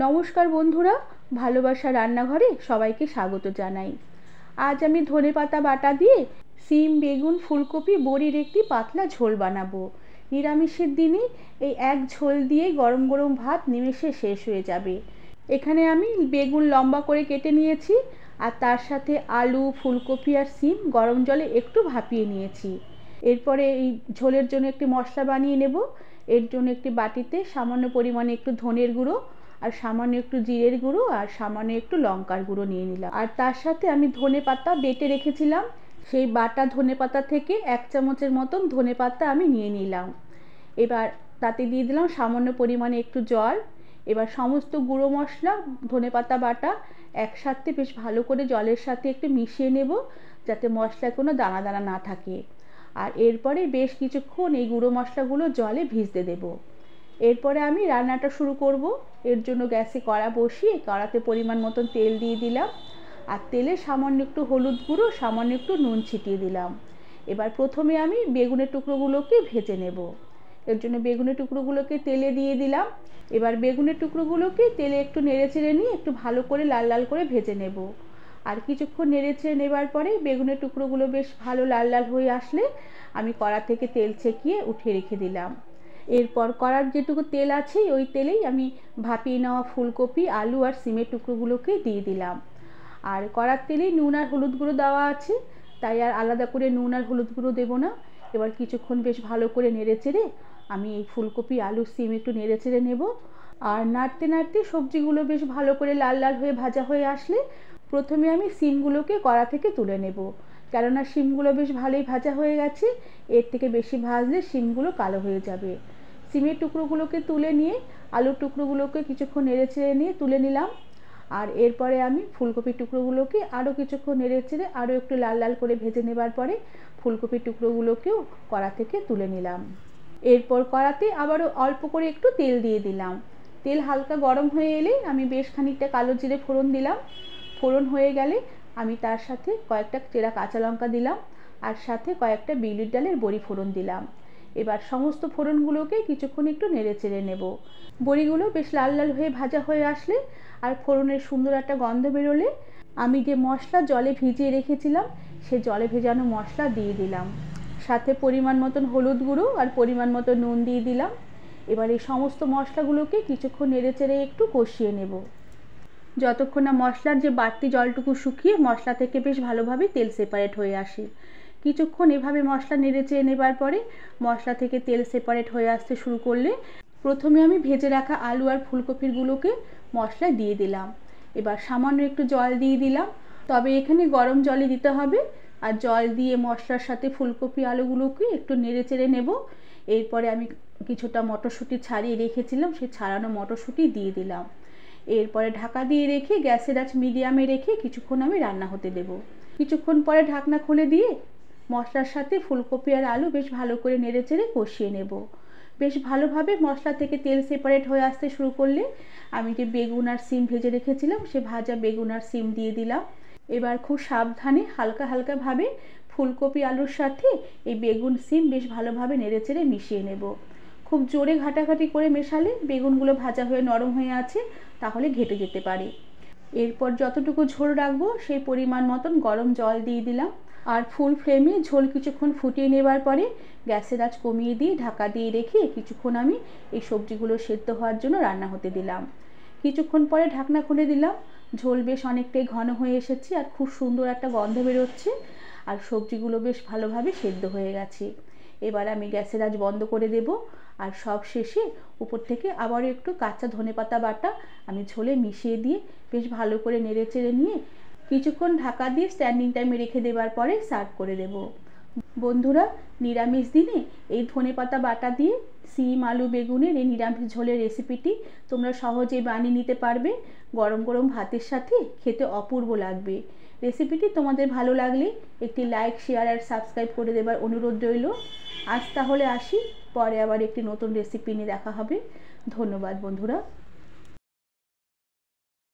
নমস্কার বন্ধুরা, ভালোবাসা রান্নাঘরে সবাইকে স্বাগত জানাই। আজ আমি ধনেপাতা বাটা দিয়ে সিম, বেগুন, ফুলকপি, বড়ির একটি পাতলা ঝোল বানাবো। নিরামিষের দিনে এই এক ঝোল দিয়ে গরম গরম ভাত নিমেষে শেষ হয়ে যাবে। এখানে আমি বেগুন লম্বা করে কেটে নিয়েছি, আর তার সাথে আলু, ফুলকপি আর সিম গরম জলে একটু ভাপিয়ে নিয়েছি। এরপরে এই ঝোলের জন্য একটি মশলা বানিয়ে নেব। এর জন্য একটি বাটিতে সামান্য পরিমাণে একটু ধনের গুঁড়ো, আর সামান্য একটু জিরের গুঁড়ো, আর সামান্য একটু লঙ্কার গুঁড়ো নিয়ে নিলাম। আর তার সাথে আমি ধনেপাতা বেটে রেখেছিলাম, সেই বাটা ধনেপাতা থেকে 1 চামচের মতন ধনেপাতা আমি নিয়ে নিলাম। এবার তাতে দিয়ে দিলাম সামান্য পরিমাণে একটু জল। এবার সমস্ত গুঁড়ো মশলা, ধনেপাতা বাটা একসাথে বেশ ভালো করে জলের সাথে একটু মিশিয়ে নেব, যাতে মশলায় কোনো দানা দানা না থাকে। আর এরপরে বেশ কিছুক্ষণ এই গুঁড়ো মশলাগুলো জলে ভিজতে দেব। এরপরে আমি রান্নাটা শুরু করব। এর জন্য গ্যাসে কড়া বসিয়ে কড়াতে পরিমাণ মতন তেল দিয়ে দিলাম, আর তেলে সামান্য একটু হলুদ গুঁড়ো, সামান্য একটু নুন ছিটিয়ে দিলাম। এবার প্রথমে আমি বেগুনের টুকরোগুলোকে ভেজে নেব। এর জন্য বেগুনের টুকরোগুলোকে তেলে দিয়ে দিলাম। এবার বেগুনের টুকরোগুলোকে তেলে একটু নেড়েচেড়ে নিয়ে একটু ভালো করে লাল লাল করে ভেজে নেব। আর কিছুক্ষণ নেড়েচেড়ে নেবার পরে বেগুনের টুকরোগুলো বেশ ভালো লাল লাল হয়ে আসলে আমি কড়া থেকে তেল ছেঁকিয়ে উঠিয়ে রেখে দিলাম। এরপর কড়ার যেটুকু তেল আছে ওই তেলেই আমি ভাপিয়ে নেওয়া ফুলকপি, আলু আর সিমের টুকরোগুলোকে দিয়ে দিলাম। আর কড়ার তেলেই নুন আর হলুদ গুঁড়ো দেওয়া আছে, তাই আর আলাদা করে নুন আর হলুদ গুঁড়ো দেবো না। এবার কিছুক্ষণ বেশ ভালো করে নেড়েচেড়ে আমি এই ফুলকপি, আলু, সিম একটু নেড়েচেড়ে নেব। আর নাড়তে নাড়তে সবজিগুলো বেশ ভালো করে লাল লাল হয়ে ভাজা হয়ে আসলে প্রথমে আমি সিমগুলোকে কড়া থেকে তুলে নেব, কেননা সিমগুলো বেশ ভালোই ভাজা হয়ে গেছে। এর থেকে বেশি ভাজলে সিমগুলো কালো হয়ে যাবে। সিমের টুকরোগুলোকে তুলে নিয়ে আলুর টুকরোগুলোকে কিছুক্ষণ নেড়েচেড়ে নিয়ে তুলে নিলাম। আর এরপরে আমি ফুলকপির টুকরোগুলোকে আরও কিছুক্ষণ নেড়েচেড়ে আরও একটু লাল লাল করে ভেজে নেবার পরে ফুলকপির টুকরোগুলোকেও কড়া থেকে তুলে নিলাম। এরপর কড়াতে আবারও অল্প করে একটু তেল দিয়ে দিলাম। তেল হালকা গরম হয়ে এলে আমি বেশ খানিকটা কালো জিরে ফোড়ন দিলাম। ফোড়ন হয়ে গেলে আমি তার সাথে কয়েকটা চেরা কাঁচা লঙ্কা দিলাম, আর সাথে কয়েকটা বিউলির ডালের বড়ি ফোড়ন দিলাম। এবার সমস্ত ফোড়নগুলোকে কিছুক্ষণ একটু নেড়েচেড়ে নেব। বড়িগুলো বেশ লাল লাল হয়ে ভাজা হয়ে আসলে আর ফোড়নের সুন্দর একটা গন্ধ বেরোলে আমি যে মশলা জলে ভিজিয়ে রেখেছিলাম সে জলে ভেজানো মশলা দিয়ে দিলাম। সাথে পরিমাণ মতন হলুদ গুঁড়ো আর পরিমাণ মতো নুন দিয়ে দিলাম। এবার এই সমস্ত মশলাগুলোকে কিছুক্ষণ নেড়েচেড়ে একটু কষিয়ে নেব, যতক্ষণ না মশলার যে বাড়তি জলটুকু শুকিয়ে মশলা থেকে বেশ ভালোভাবে তেল সেপারেট হয়ে আসে। কিছুক্ষণ এভাবে মশলা নেড়েচেড়ে নেবার পরে মশলা থেকে তেল সেপারেট হয়ে আসতে শুরু করলে প্রথমে আমি ভেজে রাখা আলু আর ফুলকপিগুলোকে মশলায় দিয়ে দিলাম। এবার সামান্য একটু জল দিয়ে দিলাম, তবে এখানে গরম জলই দিতে হবে। আর জল দিয়ে মশলার সাথে ফুলকপি, আলুগুলোকে একটু নেড়েচেড়ে নেব। এরপরে আমি কিছুটা মটরশুঁটি ছাড়িয়ে রেখেছিলাম, সেই ছাড়ানো মটরশুঁটি দিয়ে দিলাম। এরপরে ঢাকা দিয়ে রেখে গ্যাসের আঁচ মিডিয়ামে রেখে কিছুক্ষণ আমি রান্না হতে দেব। কিছুক্ষণ পরে ঢাকনা খুলে দিয়ে মশলার সাথে ফুলকপি আর আলু বেশ ভালো করে নেড়েচেড়ে কষিয়ে নেব। বেশ ভালোভাবে মশলা থেকে তেল সেপারেট হয়ে আসতে শুরু করলে আমি যে বেগুন আর সিম ভেজে রেখেছিলাম সে ভাজা বেগুন আর সিম দিয়ে দিলাম। এবার খুব সাবধানে হালকা হালকাভাবে ফুলকপি, আলুর সাথে এই বেগুন, সিম বেশ ভালোভাবে নেড়েচেড়ে মিশিয়ে নেব। খুব জোরে ঘাটাঘাটি করে মেশালে বেগুনগুলো ভাজা হয়ে নরম হয়ে আছে, তাহলে ঘেটে যেতে পারে। এরপর যতটুকু ঝোল রাখবো সেই পরিমাণ মতন গরম জল দিয়ে দিলাম। আর ফুল ফ্লেমে ঝোল কিছুক্ষণ ফুটিয়ে নেবার পরে গ্যাসের আঁচ কমিয়ে দিয়ে ঢাকা দিয়ে রেখে কিছুক্ষণ আমি এই সবজিগুলো সেদ্ধ হওয়ার জন্য রান্না হতে দিলাম। কিছুক্ষণ পরে ঢাকনা খুলে দিলাম। ঝোল বেশ অনেকটাই ঘন হয়ে এসেছে আর খুব সুন্দর একটা গন্ধ বেরোচ্ছে, আর সবজিগুলো বেশ ভালোভাবে সেদ্ধ হয়ে গেছে। এবার আমি গ্যাসের আঁচ বন্ধ করে দেব। আর সব শেষে উপর থেকে আবারও একটু কাঁচা ধনেপাতা বাটা আমি ঝোলে মিশিয়ে দিয়ে বেশ ভালো করে নেড়েচেড়ে নিয়ে কিছুক্ষণ ঢাকা দিয়ে স্ট্যান্ডিং টাইমে রেখে দেবার পরে সার্ভ করে দেব। বন্ধুরা, নিরামিষ দিনে এই ধনেপাতা বাটা দিয়ে সিম, আলু, বেগুনের এই নিরামিষ ঝোলের রেসিপিটি তোমরা সহজেই বানিয়ে নিতে পারবে। গরম গরম ভাতের সাথে খেতে অপূর্ব লাগবে। রেসিপিটি তোমাদের ভালো লাগলে একটি লাইক, শেয়ার আর সাবস্ক্রাইব করে দেবার অনুরোধ রইল। আজ তাহলে আসি, পরে আবার একটি নতুন রেসিপি নিয়ে দেখা হবে। ধন্যবাদ বন্ধুরা।